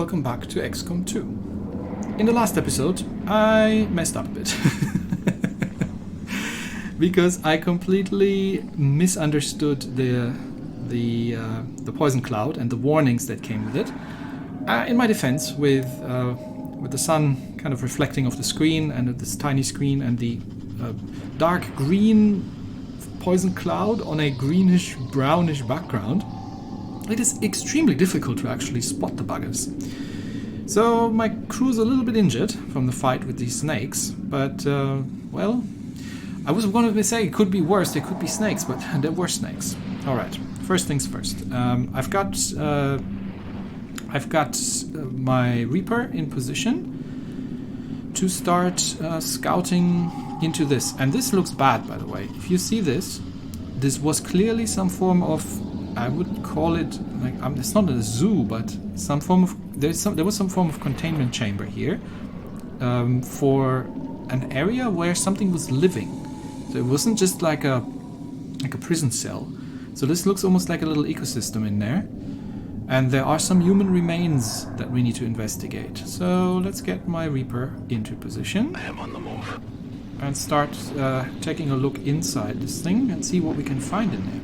welcome back to XCOM 2. In the last episode, I messed up a bit. Because I completely misunderstood the poison cloud and the warnings that came with it. In my defense, with the sun kind of reflecting off the screen and this tiny screen and the dark green poison cloud on a greenish brownish background, it is extremely difficult to actually spot the buggers. So my crew's a little bit injured from the fight with these snakes, but well, I was going to say it could be worse, they could be snakes, but there were snakes. Alright, first things first. I've got my Reaper in position to start scouting into this. And this looks bad, by the way. If you see this, this was clearly some form of, I would call it, like, it's not a zoo, but some form of, there was some form of containment chamber here for an area where something was living. So it wasn't just like a prison cell. So this looks almost like a little ecosystem in there. And there are some human remains that we need to investigate. So let's get my Reaper into position. I am on the move. And start taking a look inside this thing and see what we can find in there.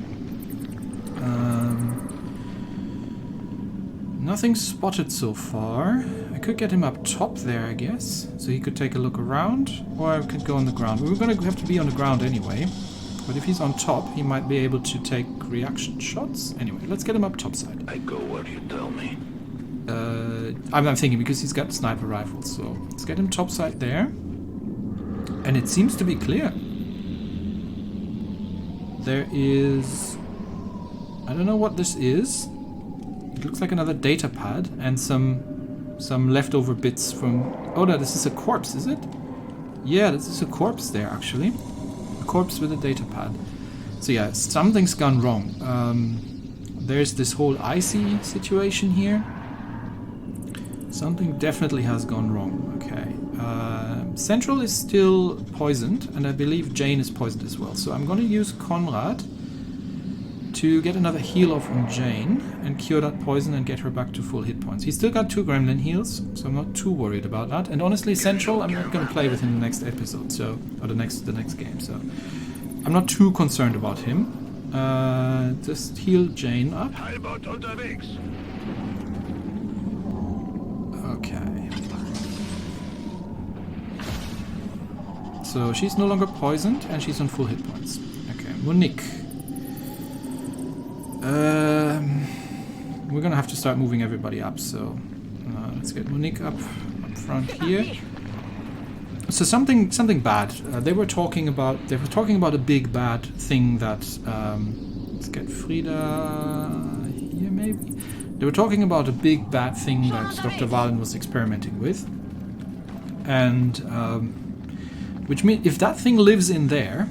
Nothing spotted so far. I could get him up top there, I guess. So he could take a look around. Or I could go on the ground. We were going to have to be on the ground anyway. But if he's on top, he might be able to take reaction shots. Anyway, let's get him up topside. I go where you tell me. I'm thinking because he's got sniper rifles. So let's get him topside there. And it seems to be clear. There is... I don't know what this is. It looks like another data pad and some leftover bits from... Oh no, this is a corpse, is it? Yeah, this is a corpse there, actually. A corpse with a data pad. So yeah, something's gone wrong. There's this whole icy situation here. Something definitely has gone wrong. Okay. Central is still poisoned, and I believe Jane is poisoned as well. So I'm going to use Conrad to get another heal off on Jane and cure that poison and get her back to full hit points. He's still got 2 gremlin heals, so I'm not too worried about that. And honestly, Central, I'm not going to play with him in the next episode, so or the next game. So I'm not too concerned about him. Just heal Jane up. Okay. So she's no longer poisoned and she's on full hit points. Okay, Monique. We're gonna have to start moving everybody up, so let's get Monique up front here. So something bad. They were talking about a big bad thing that let's get Frida here maybe. They were talking about a big bad thing that Dr. Vahlen was experimenting with. And which means if that thing lives in there,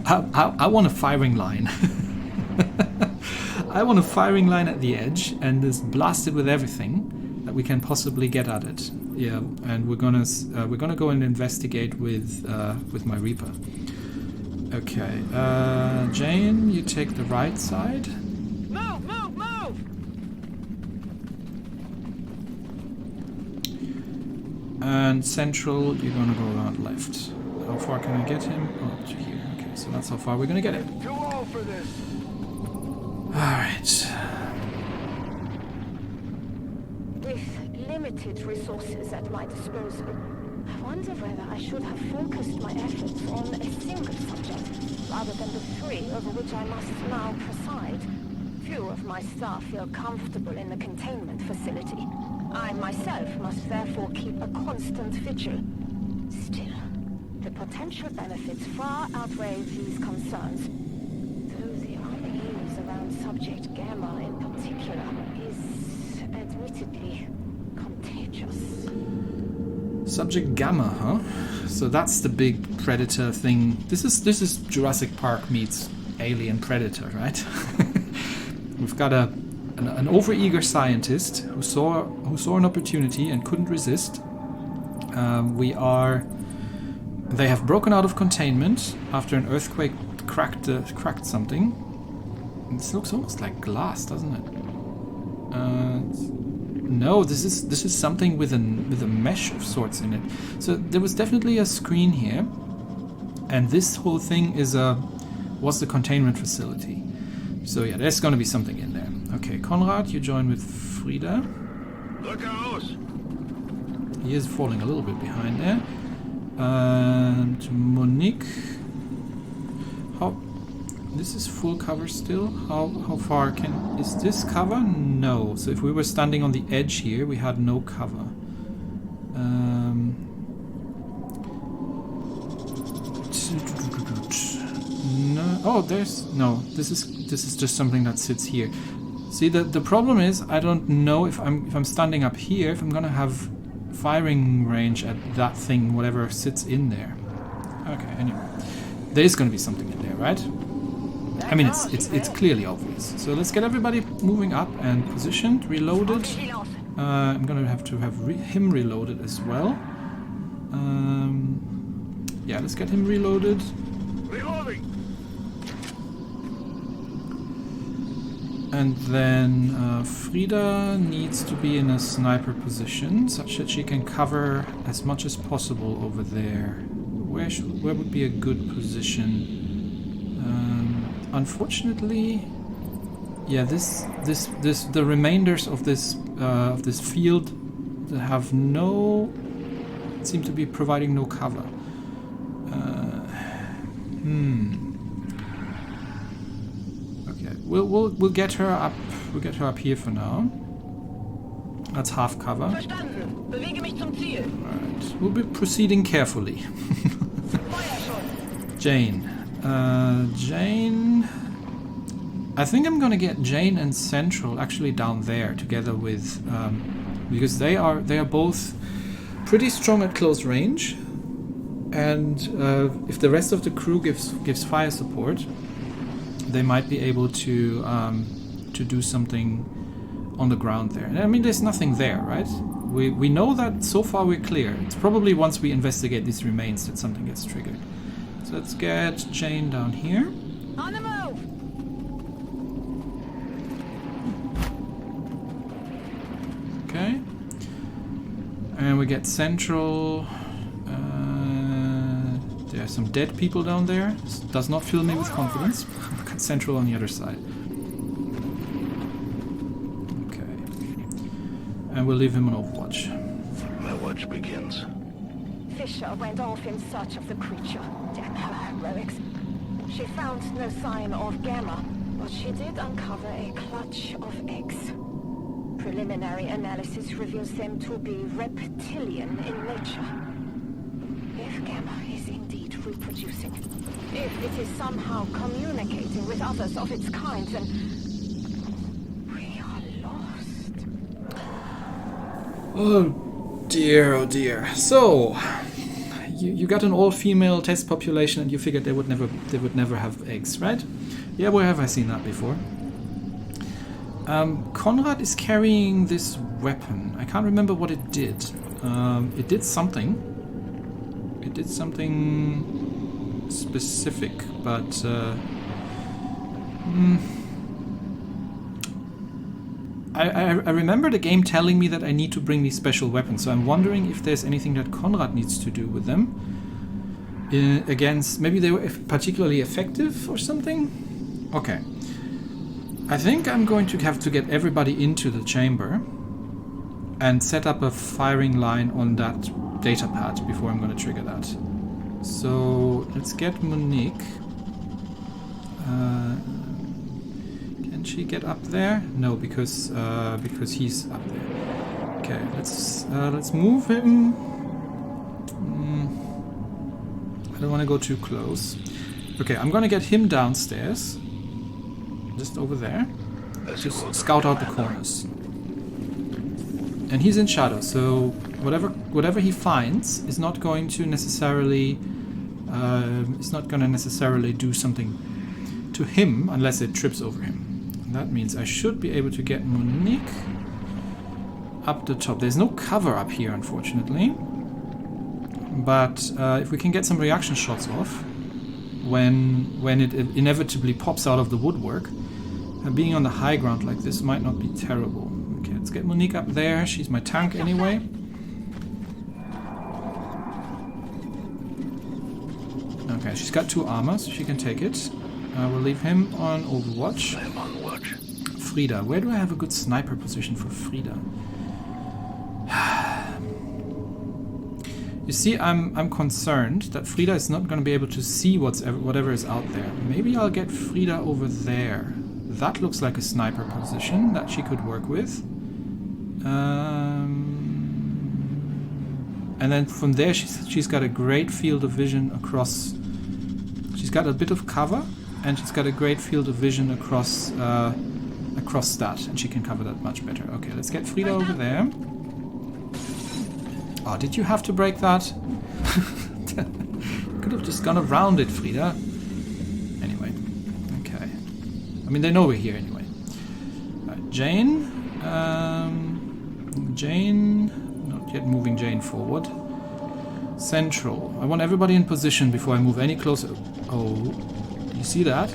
I want a firing line. I want a firing line at the edge and just blast it with everything that we can possibly get at it. Yeah, and we're gonna go and investigate with my Reaper. Okay, Jane, you take the right side. Move, move, move! And Central, you're gonna go around left. How far can I get him? Oh, to here. Okay, so that's how far we're gonna get him. Too old for this. Alright. With limited resources at my disposal, I wonder whether I should have focused my efforts on a single subject, rather than the 3 over which I must now preside. Few of my staff feel comfortable in the containment facility. I myself must therefore keep a constant vigil. Still, the potential benefits far outweigh these concerns. Subject Gamma in particular is admittedly contagious. Subject Gamma, huh? So that's the big predator thing. This is Jurassic Park meets Alien Predator, right? We've got an overeager scientist who saw an opportunity and couldn't resist. They have broken out of containment after an earthquake cracked something. This looks almost like glass, doesn't it? No, this is something with a mesh of sorts in it. So there was definitely a screen here, and this whole thing was the containment facility. So yeah, there's going to be something in there. Okay, Konrad, you join with Frida. Look out! He is falling a little bit behind there. And Monique. How? This is full cover still. How far is this cover? No. So if we were standing on the edge here, we had no cover. No. Oh, there's no. This is just something that sits here. See, the problem is I don't know if I'm standing up here, if I'm gonna have firing range at that thing, whatever sits in there. Okay, anyway. There is gonna be something in there, right? I mean, it's clearly obvious. So let's get everybody moving up and positioned, reloaded. I'm gonna have to have him reloaded as well. Yeah, let's get him reloaded. Reloading! And then Frida needs to be in a sniper position, such that she can cover as much as possible over there. Where would be a good position? Unfortunately, yeah, the remainders of this field have seem to be providing no cover. Okay, we'll get her up. We'll get her up here for now. That's half cover. Verstanden. Bewege mich zum Ziel. Alright, we'll be proceeding carefully. Feuer schon. Jane. Jane. I think I'm gonna get Jane and Central actually down there together with, because they are both pretty strong at close range, and if the rest of the crew gives fire support, they might be able to do something on the ground there. And I mean, there's nothing there, right? We know that so far we're clear. It's probably once we investigate these remains that something gets triggered. So let's get Jane down here. On the move. Okay. And we get Central. There are some dead people down there. This does not fill me with confidence. We got Central on the other side. Okay. And we'll leave him on Overwatch. My watch begins. Fisher went off in search of the creature. Damn her heroics. She found no sign of Gamma, but she did uncover a clutch of eggs. Preliminary analysis reveals them to be reptilian in nature. If Gamma is indeed reproducing, if it is somehow communicating with others of its kind, then we are lost. Oh dear. So you got an all-female test population, and you figured they would never have eggs, right? Yeah, where have I seen that before? Konrad is carrying this weapon. I can't remember what it did. It did something. It did something specific, but I remember the game telling me that I need to bring these special weapons, so I'm wondering if there's anything that Konrad needs to do with them. Against, maybe they were particularly effective or something? Okay. I think I'm going to have to get everybody into the chamber and set up a firing line on that data pad before I'm going to trigger that. So let's get Monique. Can she get up there? No, because he's up there. Okay, let's move him. I don't want to go too close. Okay, I'm going to get him downstairs. Just over there. Just scout out the corners. And he's in shadow, so whatever he finds is not going to necessarily do something to him unless it trips over him. And that means I should be able to get Monique up the top. There's no cover up here, unfortunately. But if we can get some reaction shots off when it inevitably pops out of the woodwork, being on the high ground like this might not be terrible. Okay, let's get Monique up there. She's my tank anyway. Okay, she's got 2 armor, so she can take it. We'll leave him on Overwatch. I'm on watch. Frida. Where do I have a good sniper position for Frida? You see, I'm concerned that Frida is not going to be able to see whatever is out there. Maybe I'll get Frida over there. That looks like a sniper position that she could work with. And then from there, she's got a great field of vision across. She's got a bit of cover, and she's got a great field of vision across that, and she can cover that much better. Okay, let's get Frida over there. Oh, did you have to break that? Could have just gone around it, Frida. Anyway, okay. I mean, they know we're here anyway. Right, Jane. Jane. Not yet moving Jane forward. Central. I want everybody in position before I move any closer. Oh, do you see that?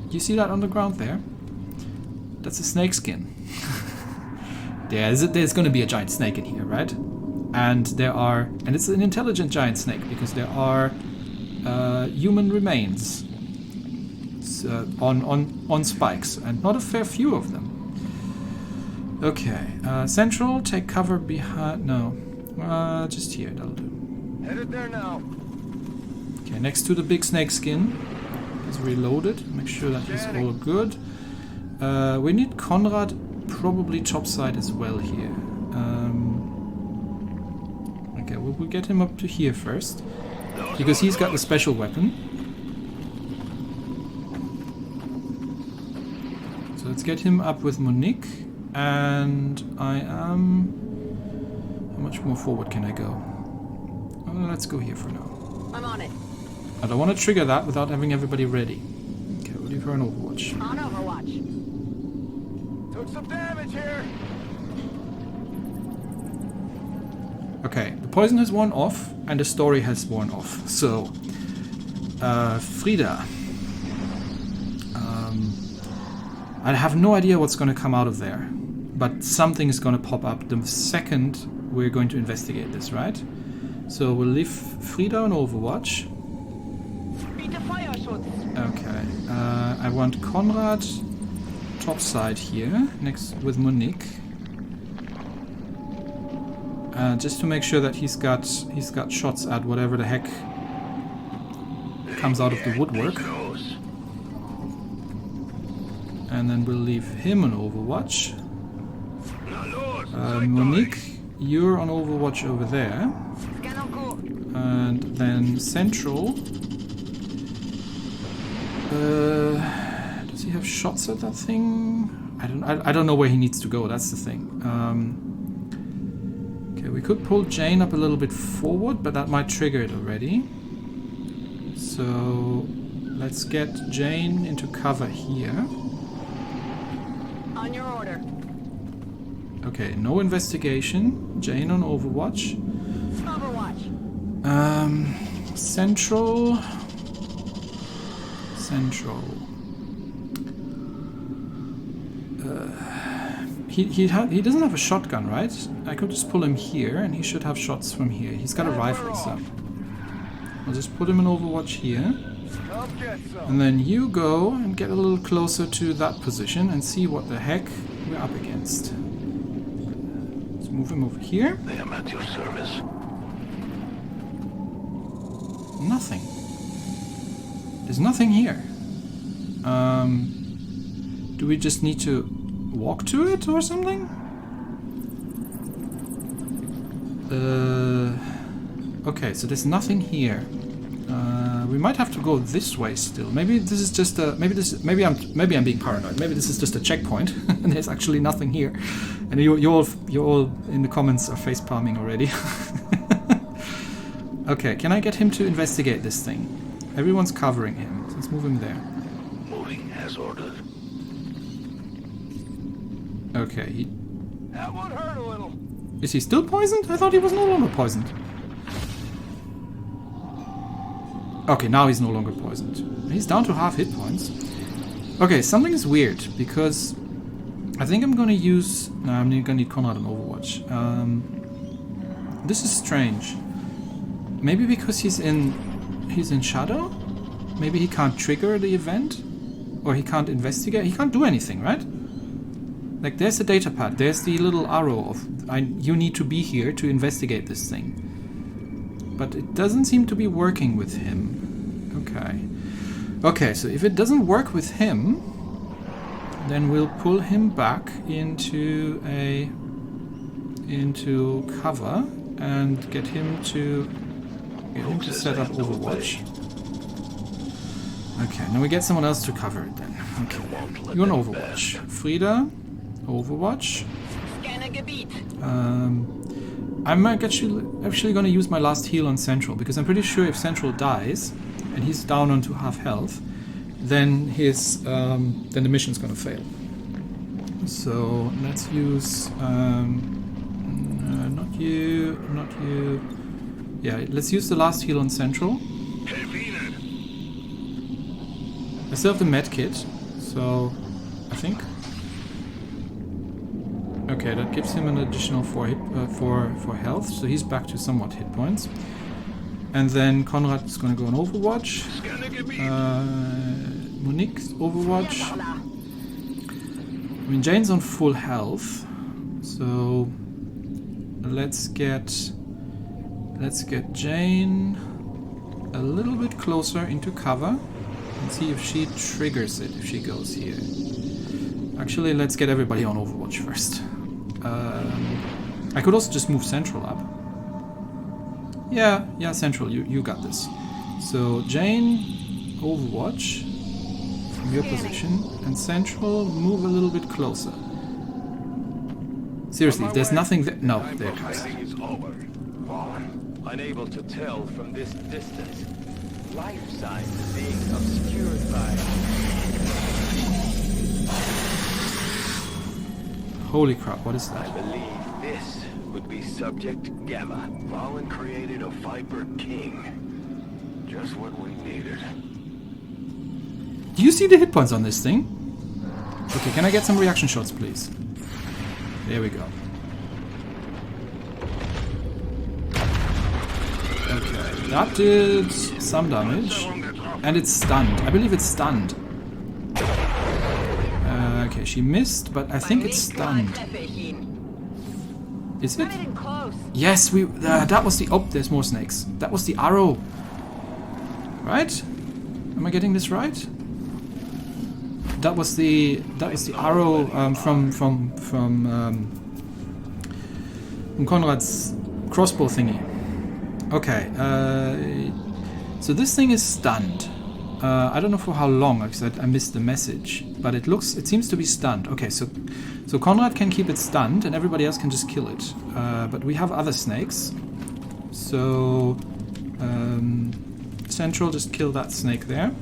Do you see that on the ground there? That's a snake skin. There's going to be a giant snake in here, right? And it's an intelligent giant snake because there are human remains on spikes, and not a fair few of them. Okay, Central, take cover behind. No, just here. That'll do. Headed there now. Okay, next to the big snake skin. He's reloaded. Make sure that he's all good. We need Conrad. Probably topside as well here. Okay, we'll get him up to here first. Because he's got the special weapon. So let's get him up with Monique. And I am... How much more forward can I go? Let's go here for now. I'm on it. I don't want to trigger that without having everybody ready. Okay, we'll leave her on Overwatch. On Overwatch. Took some damage here. Okay, the poison has worn off, and the story has worn off. So, Frida. I have no idea what's going to come out of there. But something is going to pop up the second we're going to investigate this, right? So we'll leave Frida on Overwatch. Okay, I want Conrad topside here, next with Monique. Just to make sure that he's got shots at whatever the heck comes out of the woodwork. And then we'll leave him on Overwatch. Monique, you're on Overwatch over there. And then Central. Does he have shots at that thing? I don't know where he needs to go. That's the thing. Okay, we could pull Jane up a little bit forward, but that might trigger it already. So let's get Jane into cover here. On your order. Okay, no investigation. Jane on Overwatch. Overwatch. Central. He doesn't have a shotgun, right? I could just pull him here, and he should have shots from here. He's got a rifle, so I'll just put him in Overwatch here. And then you go and get a little closer to that position and see what the heck we're up against. Let's move him over here. I am at your service. Nothing. There's nothing here. Do we just need to walk to it or something? Okay, so there's nothing here. We might have to go this way still. Maybe this is just a maybe I'm being paranoid. Maybe this is just a checkpoint and there's actually nothing here. And you're all in the comments are face palming already. Okay, can I get him to investigate this thing? Everyone's covering him. So let's move him there. Moving as ordered. Okay, That one hurt a little. is he still poisoned? I thought he was no longer poisoned. Okay, now he's no longer poisoned. He's down to half hit points. Okay, something is weird because I think I'm gonna use... No, I'm gonna need Conrad on Overwatch. This is strange. Maybe because he's in Shadow? Maybe he can't trigger the event? Or he can't investigate? He can't do anything, right? Like, there's the data pad. There's the little arrow of... you need to be here to investigate this thing. But it doesn't seem to be working with him. Okay. Okay, so if it doesn't work with him, then we'll pull him back into cover and get him to set up Overwatch. Okay, now we get someone else to cover it then. Okay, you're on Overwatch. Frieda, Overwatch. I'm actually going to use my last heal on Central, because I'm pretty sure if Central dies and he's down onto half health, then then the mission's going to fail. So let's use not you. Yeah, let's use the last heal on Central. I still have the med kit, so I think. Okay, that gives him an additional 4 health, so he's back to somewhat hit points. And then Conrad is going to go on Overwatch. Monique's Overwatch. I mean, Jane's on full health, so let's get Jane a little bit closer into cover and see if she triggers it if she goes here. Actually, let's get everybody on Overwatch first. I could also just move Central up. Yeah, Central, you got this. So Jane, Overwatch from your position, and Central, move a little bit closer. Seriously, if there's nothing there. No, there it comes. Unable to tell from this distance. Life signs being obscured by... Holy crap, what is that? I believe this would be Subject Gamma. Vahlen created a Viper King. Just what we needed. Do you see the hit points on this thing? Okay, can I get some reaction shots, please? There we go. Okay, that did some damage. And it's stunned. I believe it's stunned. Okay, she missed, but I think it's stunned. Is it? Yes, that was the... Oh, there's more snakes. That was the arrow. Right? Am I getting this right? That was the arrow from Conrad's crossbow thingy. Okay, so this thing is stunned. I don't know for how long, because I missed the message, but it seems to be stunned. Okay, so Conrad can keep it stunned, and everybody else can just kill it. But we have other snakes, so Central, just kill that snake there.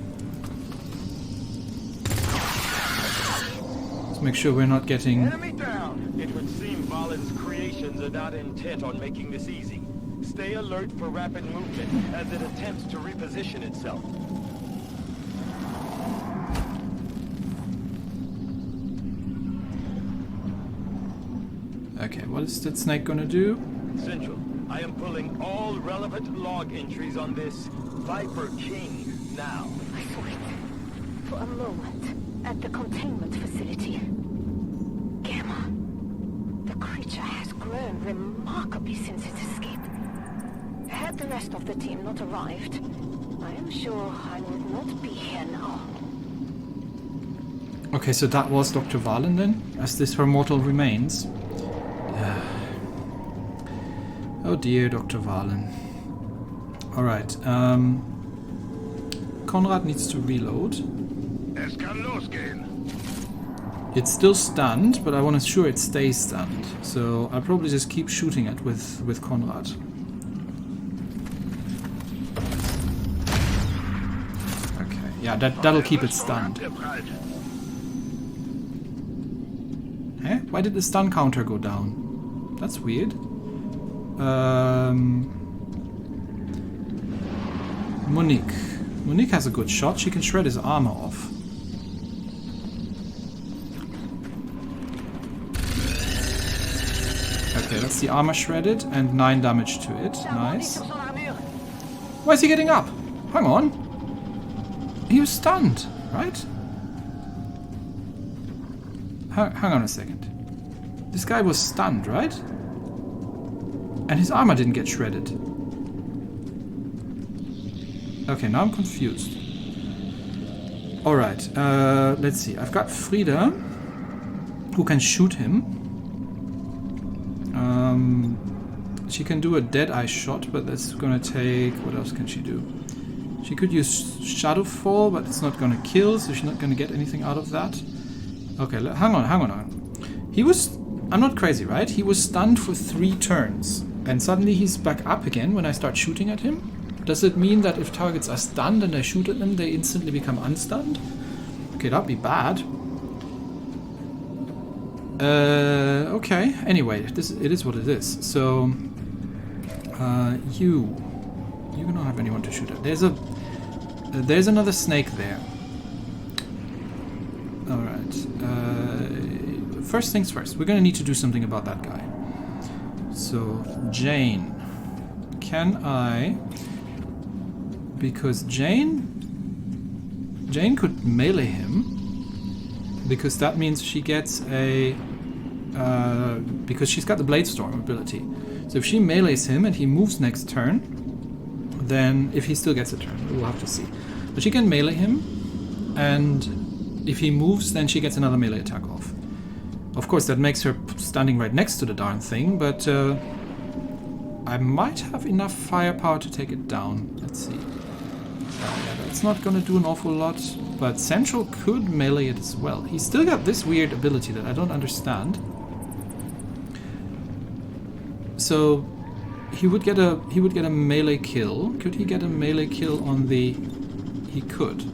Let's make sure we're not getting... Enemy down! It would seem Vahlen's creations are not intent on making this easy. Stay alert for rapid movement as it attempts to reposition itself. Okay, what is that snake gonna do? Central, I am pulling all relevant log entries on this Viper King now. I saw it for a moment at the containment facility. Gamma. The creature has grown remarkably since its escape. Had the rest of the team not arrived, I am sure I would not be here now. Okay, so that was Dr. Vahlen then, as this her mortal remains. Oh dear, Dr. Vahlen. Alright, Conrad needs to reload. It's still stunned, but I want to ensure it stays stunned. So I'll probably just keep shooting it with Conrad. Okay, yeah, that'll keep it stunned. Eh? Why did the stun counter go down? That's weird. Monique. Monique has a good shot. She can shred his armor off. Okay, that's the armor shredded and 9 damage to it. Nice. Sur son armure. Why is he getting up? Hang on. He was stunned, right? Hang on a second. This guy was stunned, right? And his armor didn't get shredded. Okay, now I'm confused. Alright, let's see. I've got Frida, who can shoot him. She can do a dead-eye shot, but that's gonna take... What else can she do? She could use Shadow Fall, but it's not gonna kill, so she's not gonna get anything out of that. Okay, hang on. He was... I'm not crazy, right? He was stunned for 3 turns. And suddenly he's back up again when I start shooting at him. Does it mean that if targets are stunned and I shoot at them, they instantly become unstunned? Okay, that'd be bad. Okay. Anyway, it is what it is. So, you don't have anyone to shoot at. There's another snake there. All right. First things first. We're gonna need to do something about that guy. So, Jane, can I? Because Jane could melee him, because that means she gets a, because she's got the Blade Storm ability. So if she melees him and he moves next turn, then if he still gets a turn, we'll have to see. But she can melee him, and if he moves, then she gets another melee attack off. Of course, that makes her standing right next to the darn thing, but I might have enough firepower to take it down. Let's see. Yeah, that's not gonna do an awful lot, but Central could melee it as well. He's still got this weird ability that I don't understand. So he would get a melee kill. Could he get a melee kill on the... He could.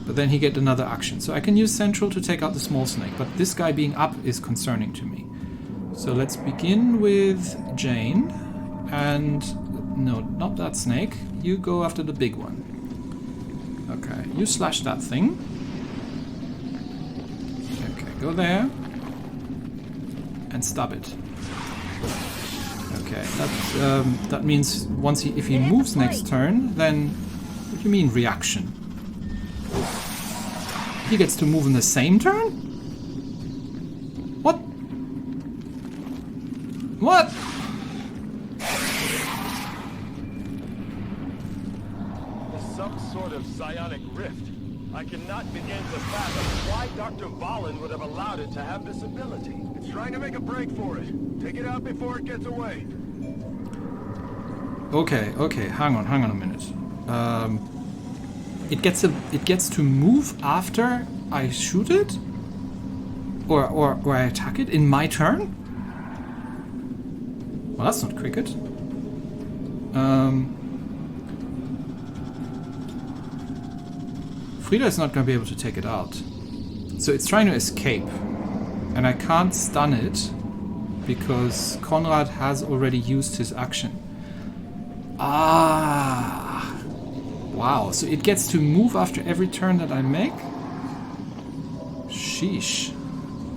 But then he get another action. So I can use Central to take out the small snake, but this guy being up is concerning to me. So let's begin with Jane. And... no, not that snake. You go after the big one. Okay, you slash that thing. Okay, go there. And stab it. Okay, that means once if he moves next turn, then... What do you mean, reaction? He gets to move in the same turn? What? What? Some sort of psionic rift. I cannot begin to fathom why Dr. Vahlen would have allowed it to have this ability. It's trying to make a break for it. Take it out before it gets away. Okay, hang on a minute. It gets to move after I shoot it? Or I attack it in my turn? Well, that's not cricket. Frida is not going to be able to take it out. So it's trying to escape. And I can't stun it because Konrad has already used his action. Ah! Wow, so it gets to move after every turn that I make? Sheesh.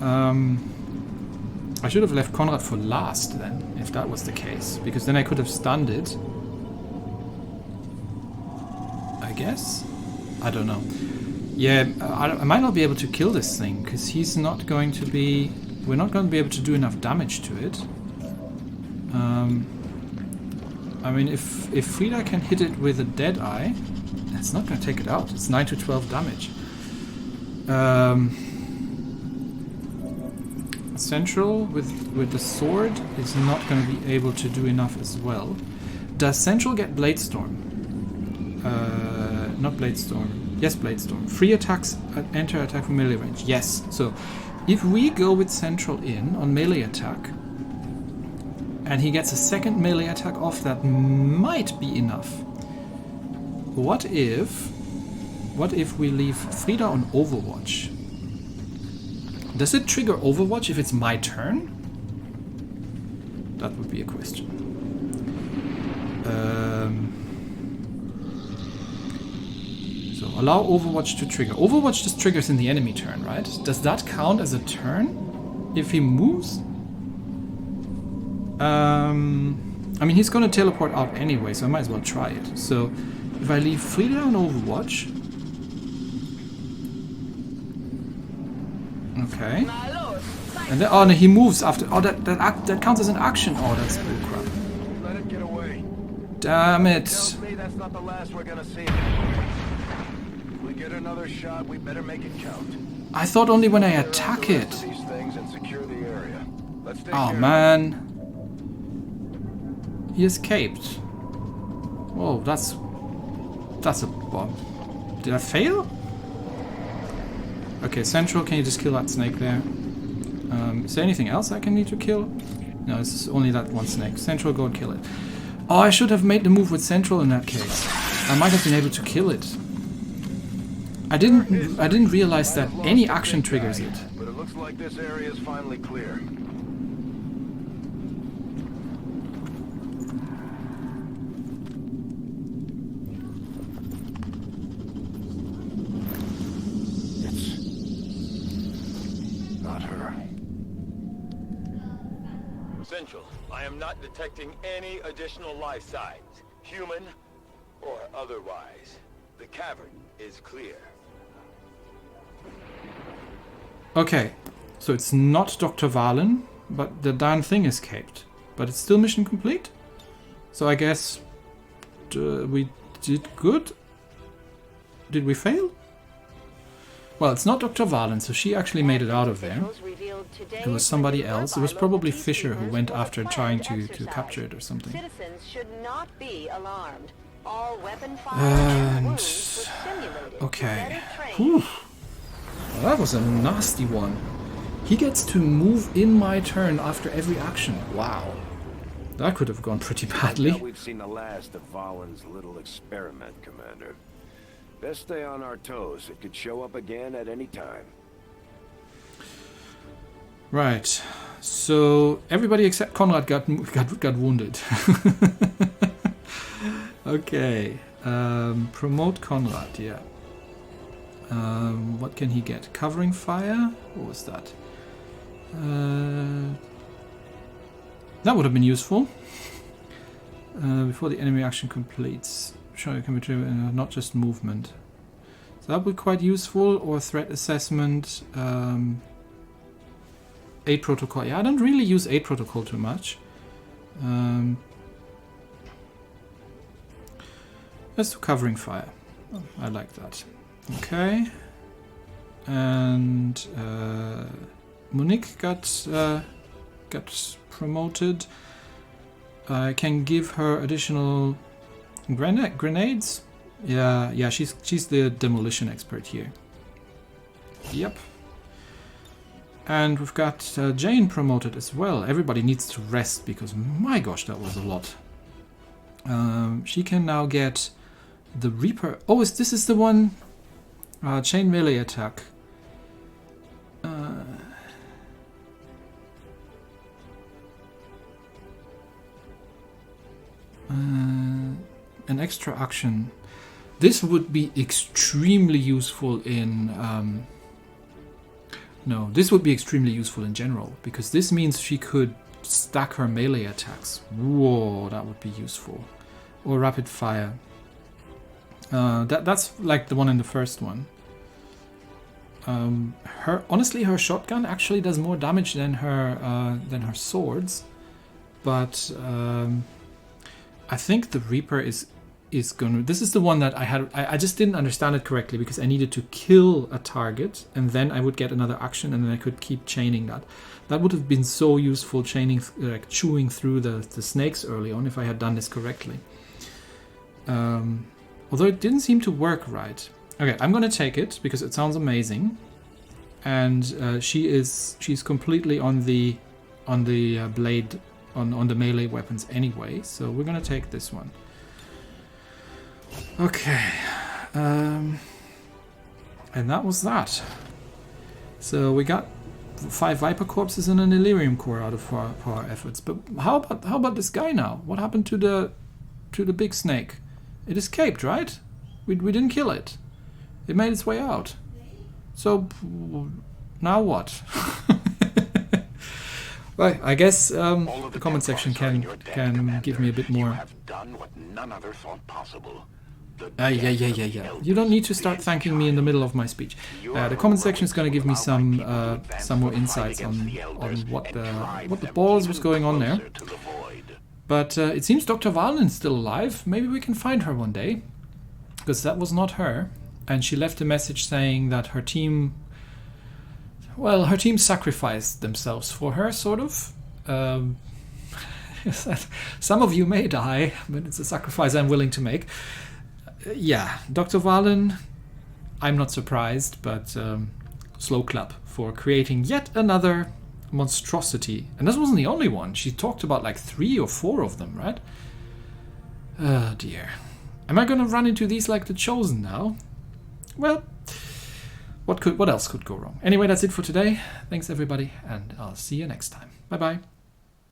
I should have left Konrad for last then, if that was the case. Because then I could have stunned it. I guess? I don't know. Yeah, I might not be able to kill this thing, because he's not going to be... We're not going to be able to do enough damage to it. I mean, if Frida can hit it with a dead eye, it's not going to take it out. It's 9 to 12 damage. Central with the sword is not going to be able to do enough as well. Does Central get Blade Storm? Not Blade Storm. Yes, Blade Storm. 3 attacks enter attack from melee range. Yes. So if we go with Central in on melee attack, and he gets a second melee attack off, that might be enough. What if we leave Frida on Overwatch? Does it trigger Overwatch if it's my turn? That would be a question. So allow Overwatch to trigger. Overwatch just triggers in the enemy turn, right? Does that count as a turn if he moves? I mean, he's gonna teleport out anyway, so I might as well try it. So, if I leave Frida on Overwatch... Okay. And then, oh no, he moves after... Oh, that counts as an action. Oh, that's bullcrap. Let it get away. Damn it. Tells me that's not the last we're gonna see. If we get another shot, we better make it count. I thought only when I attack it. These things and secure the area. Let's take Oh care man. He escaped. Whoa, that's a bomb. Did I fail? Okay, Central, can you just kill that snake there? Is there anything else I can need to kill? No, it's only that one snake. Central, go and kill it. Oh, I should have made the move with Central in that case. I might have been able to kill it. I didn't realize that any action triggers it. But it looks like this area is finally clear. Central, I am not detecting any additional life signs, human or otherwise. The cavern is clear. Okay, so it's not Dr. Vahlen, but the darn thing escaped. But it's still mission complete? So I guess we did good? Did we fail? Well, it's not Dr. Vahlen, so she actually made it out of there. It was somebody else. It was probably Fisher who went after trying to capture it or something. Citizens should not be alarmed. All weapon fire And... wounds were simulated. okay. Better Whew. trained. Well, that was a nasty one. He gets to move in my turn after every action. Wow. That could have gone pretty badly. We've seen the last of Vahlen's little experiment, Commander. Best stay on our toes. It could show up again at any time. Right. So everybody except Conrad got wounded. Okay. Promote Conrad. Yeah. What can he get? Covering fire? What was that? That would have been useful. Before the enemy action completes. Sure, it can be not just movement. So that would be quite useful. Or threat assessment. Aid protocol. Yeah, I don't really use aid protocol too much. Let's do covering fire. Oh, I like that. Okay. And Monique got promoted. I can give her additional grenades. Yeah, she's the demolition expert here. Yep. And we've got Jane promoted as well. Everybody needs to rest because my gosh, that was a lot. She can now get the Reaper. Oh, this is the one? Chain melee attack. An extra action. This would be extremely useful in... no, this would be extremely useful in general, because this means she could stack her melee attacks. Whoa, that would be useful. Or rapid fire. That's like the one in the first one. Honestly, her shotgun actually does more damage than her swords, but I think the Reaper is gonna. This is the one that I just didn't understand it correctly because I needed to kill a target and then I would get another action and then I could keep chaining that. That would have been so useful, like chewing through the snakes early on if I had done this correctly. Although it didn't seem to work right. Okay, I'm gonna take it because it sounds amazing, and she's completely on the blade on the melee weapons anyway. So we're gonna take this one. Okay, and that was that. So we got 5 Viper corpses and an Illyrium core out of our efforts. But how about this guy now? What happened to the big snake? It escaped, right? We didn't kill it. It made its way out. So now what? Well, I guess the comment section can give me a bit more. Yeah. You don't need to start thanking me in the middle of my speech. The comment section is going to give me some more insights on what the balls was going on there. But it seems Dr. Vahlen's still alive. Maybe we can find her one day, because that was not her. And she left a message saying that her team sacrificed themselves for her, sort of. Some of you may die, but it's a sacrifice I'm willing to make. Yeah, Dr. Vahlen, I'm not surprised, but slow clap for creating yet another monstrosity. And this wasn't the only one. She talked about like 3 or 4 of them, right? Oh dear. Am I gonna run into these like the Chosen now? Well, what else could go wrong? Anyway, that's it for today. Thanks everybody, and I'll see you next time. Bye bye.